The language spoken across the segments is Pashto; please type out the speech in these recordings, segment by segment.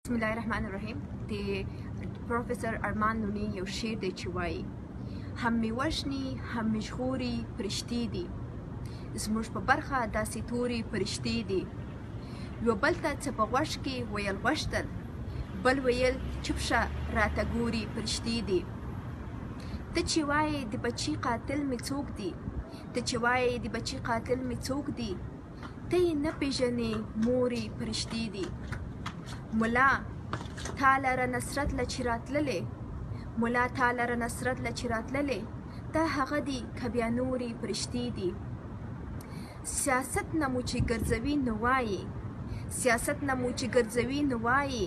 بسم الله الرحمن الرحیم. د پروفیسور ارمان لوڼى یو شعر دی چې وایي: هم می وژني هم می ژغوري فرشتې دي، زموږ په برخه داسې تورې فرشتې دي. یو بل ته څه په غوږ کې ویل غوښتل، بل ویل چوپ شه راته ګوري فرشتې دي. ته چې وایې د بچي قاتل مې څوک دی، ته چې وایې د بچي قاتل مې څوک دی، ته یې نه پېژنې مورې فرشتې دي. ملا تا لره نصرت له چې راتللې، ملا تا لره نصرت له چې راتللې، دا هغه دي که بیا نورې فرشتې دي. سیاست نه مو چې ګرځوي نو وایي، سیاست نه مو چې ګرځوي نو وایي،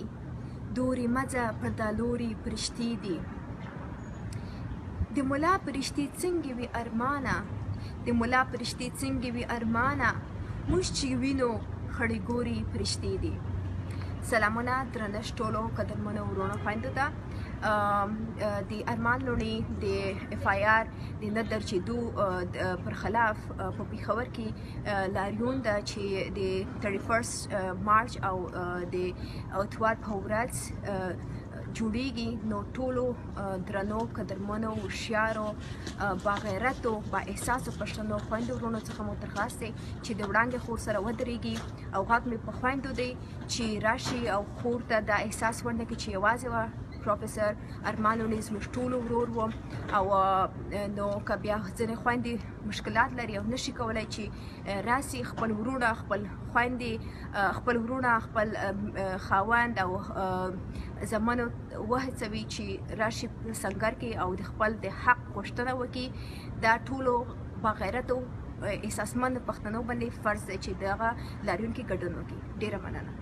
دورې مځه پر دا لورې فرشتې دي. د ملا فرشتې څنګه وي ارمانه، د ملا فرشتې څنګه وي ارمانه، موږ چې وینو خړې ګورې فرشتې دي. سلامونه درنښت ټولو قدرمنو ورونو خویندو ته. د ارمان لوڼى د FIR د نه درچېدو پر خلاف په پېښور کې لاریون ده چې د 31 مارچ او د اتوار په ورځ جوړیږي. نو ټولو درنو قدرمنو هوښیارو باغیرتو با احساسو پښتنو خویندو ورونو څخه مو درخواست دی چې د وړانګې خور سره ودرېږي او غږ مې په خویندو دی چې راشي او خور ته دا احساس ورنکړي چې یوازې وه پروفیسور ارمان لوڼى زموږ ټولو ورور و. او نو که بیا ځینې خویندې مشکلات لري او نشي کولی چې راسي خپل ورونه خپل خویندې خپل ورونه خپل خاوند او زمنو وهڅوي چې راشي سنګر کې او د خپل د حق غوښتنه وکړي. دا ټولو باغیرتو احساسمند پښتنو باندې فرض دی چې دغه لاریون کې ګډون وکړي. ډېره مننه.